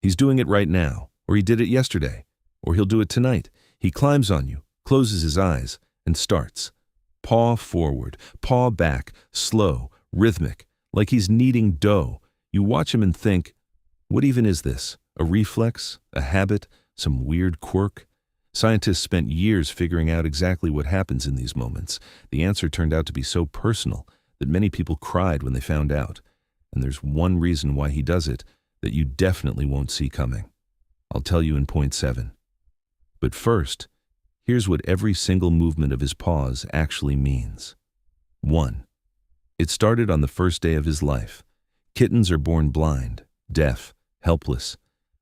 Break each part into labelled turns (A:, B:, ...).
A: He's doing it right now, or he did it yesterday, or he'll do it tonight. He climbs on you, closes his eyes, and starts. Paw forward, paw back, slow, rhythmic, like he's kneading dough. You watch him and think, what even is this? A reflex? A habit? Some weird quirk? Scientists spent years figuring out exactly what happens in these moments. The answer turned out to be so personal that many people cried when they found out. And there's one reason why he does it that you definitely won't see coming. I'll tell you in point 7. But first, here's what every single movement of his paws actually means. 1. It started on the first day of his life. Kittens are born blind, deaf, helpless.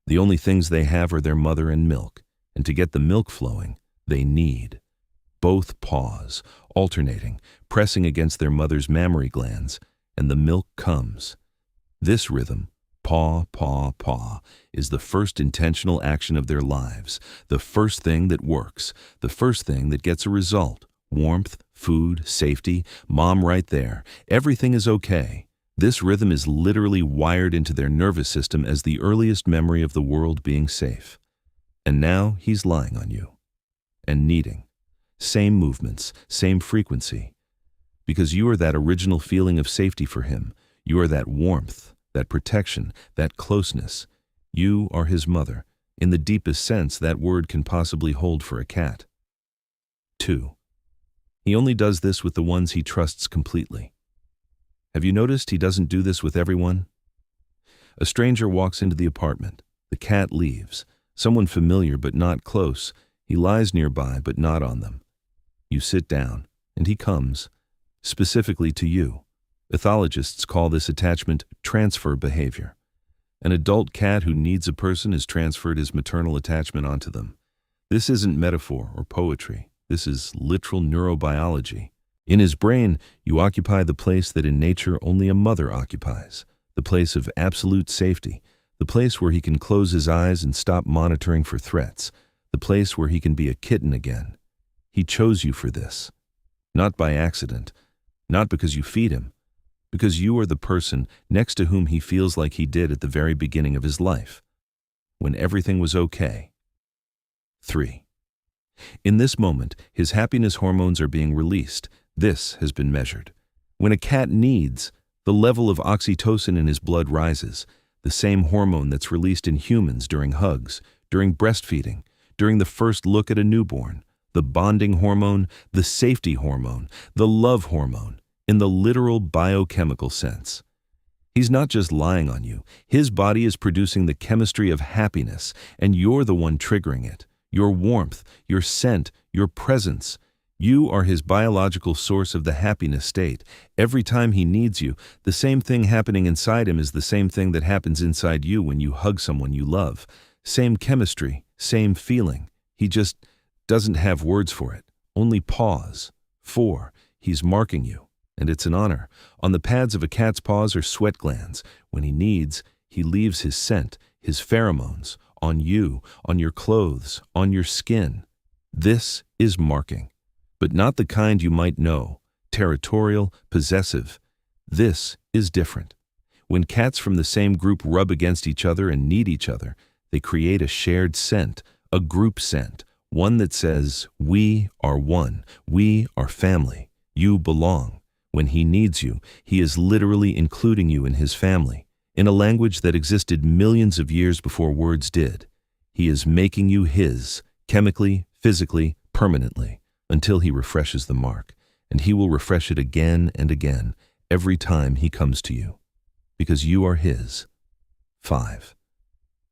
A: The only things they have are their mother and milk. And to get the milk flowing, they knead. Both paws, alternating, pressing against their mother's mammary glands, and the milk comes. This rhythm, paw, paw, paw, is the first intentional action of their lives, the first thing that works, the first thing that gets a result. Warmth, food, safety, mom right there. Everything is okay. This rhythm is literally wired into their nervous system as the earliest memory of the world being safe. And now he's lying on you and kneading. Same movements, same frequency. Because you are that original feeling of safety for him. You are that warmth, that protection, that closeness. You are his mother, in the deepest sense that word can possibly hold for a cat. 2. He only does this with the ones he trusts completely. Have you noticed he doesn't do this with everyone? A stranger walks into the apartment. The cat leaves. Someone familiar but not close. He lies nearby but not on them. You sit down, and he comes, specifically to you. Ethologists call this attachment transfer behavior. An adult cat who needs a person has transferred his maternal attachment onto them. This isn't metaphor or poetry. This is literal neurobiology. In his brain, you occupy the place that in nature only a mother occupies, the place of absolute safety, the place where he can close his eyes and stop monitoring for threats, the place where he can be a kitten again. He chose you for this. Not by accident, not because you feed him, because you are the person next to whom he feels like he did at the very beginning of his life, when everything was okay. 3. In this moment, his happiness hormones are being released. This has been measured. When a cat needs, the level of oxytocin in his blood rises, the same hormone that's released in humans during hugs, during breastfeeding, during the first look at a newborn, the bonding hormone, the safety hormone, the love hormone, in the literal biochemical sense. He's not just lying on you. His body is producing the chemistry of happiness, and you're the one triggering it. Your warmth, your scent, your presence. You are his biological source of the happiness state. Every time he needs you, the same thing happening inside him is the same thing that happens inside you when you hug someone you love. Same chemistry, same feeling. He just doesn't have words for it. Only pause. 4. He's marking you, and it's an honor. On the pads of a cat's paws are sweat glands. When he needs, he leaves his scent, his pheromones, on you, on your clothes, on your skin. This is marking. But not the kind you might know, territorial, possessive. This is different. When cats from the same group rub against each other and need each other, they create a shared scent, a group scent, one that says, we are one, we are family, you belong. When he needs you, he is literally including you in his family, in a language that existed millions of years before words did. He is making you his, chemically, physically, permanently. Until he refreshes the mark, and he will refresh it again and again every time he comes to you, because you are his. 5.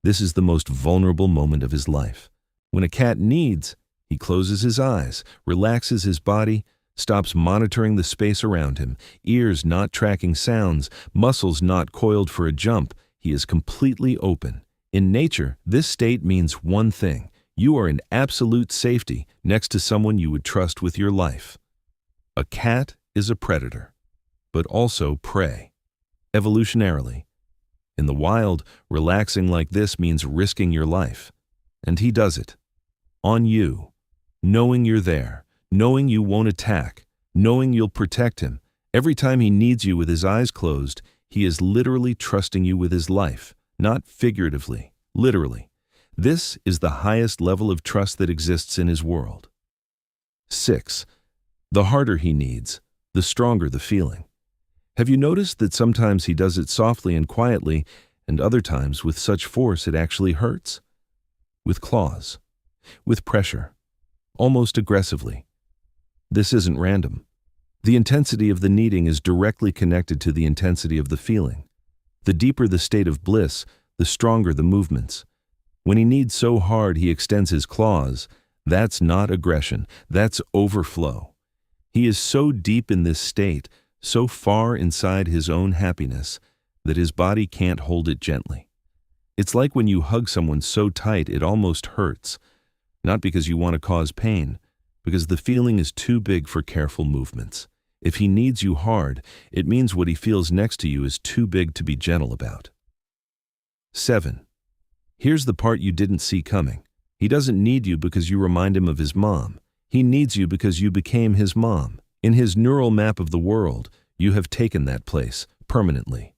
A: This is the most vulnerable moment of his life. When a cat needs, he closes his eyes, relaxes his body, stops monitoring the space around him, ears not tracking sounds, muscles not coiled for a jump. He is completely open. In nature, this state means one thing. You are in absolute safety next to someone you would trust with your life. A cat is a predator, but also prey. Evolutionarily. In the wild, relaxing like this means risking your life. And he does it. On you. Knowing you're there. Knowing you won't attack. Knowing you'll protect him. Every time he needs you with his eyes closed, he is literally trusting you with his life. Not figuratively, Literally. This is the highest level of trust that exists in his world. 6. The harder he needs, the stronger the feeling. Have you noticed that sometimes he does it softly and quietly, and other times with such force it actually hurts? With claws, with pressure, almost aggressively. This isn't random. The intensity of the kneading is directly connected to the intensity of the feeling. The deeper the state of bliss, the stronger the movements. When he kneads so hard he extends his claws, that's not aggression, that's overflow. He is so deep in this state, so far inside his own happiness, that his body can't hold it gently. It's like when you hug someone so tight it almost hurts, not because you want to cause pain, because the feeling is too big for careful movements. If he needs you hard, it means what he feels next to you is too big to be gentle about. 7. Here's the part you didn't see coming. He doesn't need you because you remind him of his mom. He needs you because you became his mom. In his neural map of the world, you have taken that place permanently.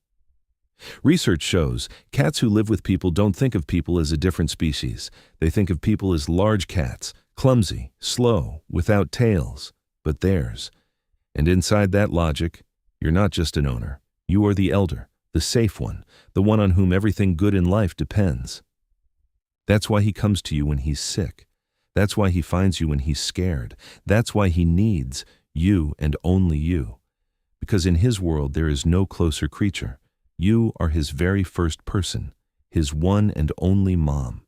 A: Research shows cats who live with people don't think of people as a different species. They think of people as large cats, clumsy, slow, without tails, but theirs. And inside that logic, you're not just an owner. You are the elder, the safe one, the one on whom everything good in life depends. That's why he comes to you when he's sick. That's why he finds you when he's scared. That's why he needs you and only you. Because in his world there is no closer creature. You are his very first person, his one and only mom.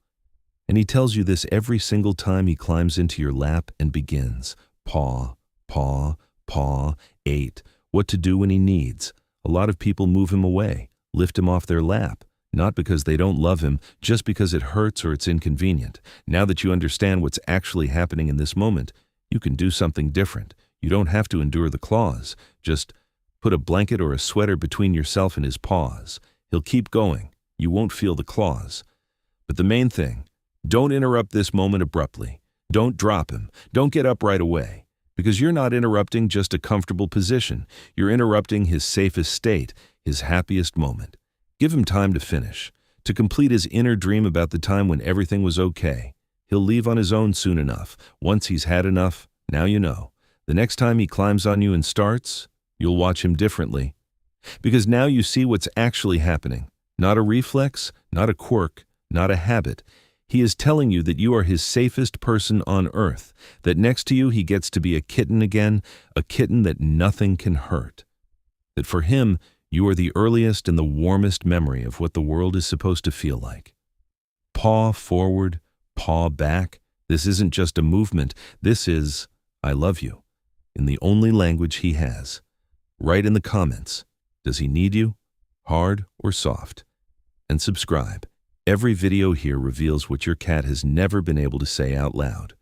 A: And he tells you this every single time he climbs into your lap and begins. Paw, paw, paw, 8. What to do when he needs. A lot of people move him away, lift him off their lap. Not because they don't love him, just because it hurts or it's inconvenient. Now that you understand what's actually happening in this moment, you can do something different. You don't have to endure the claws. Just put a blanket or a sweater between yourself and his paws. He'll keep going. You won't feel the claws. But the main thing, don't interrupt this moment abruptly. Don't drop him. Don't get up right away. Because you're not interrupting just a comfortable position. You're interrupting his safest state, his happiest moment. Give him time to finish, to complete his inner dream about the time when everything was okay. He'll leave on his own soon enough. Once he's had enough, now you know. The next time he climbs on you and starts, you'll watch him differently. Because now you see what's actually happening. Not a reflex, not a quirk, not a habit. He is telling you that you are his safest person on earth, that next to you he gets to be a kitten again, a kitten that nothing can hurt. That for him, you are the earliest and the warmest memory of what the world is supposed to feel like. Paw forward, paw back. This isn't just a movement. This is, I love you, in the only language he has. Write in the comments, does he need you, hard or soft? And subscribe. Every video here reveals what your cat has never been able to say out loud.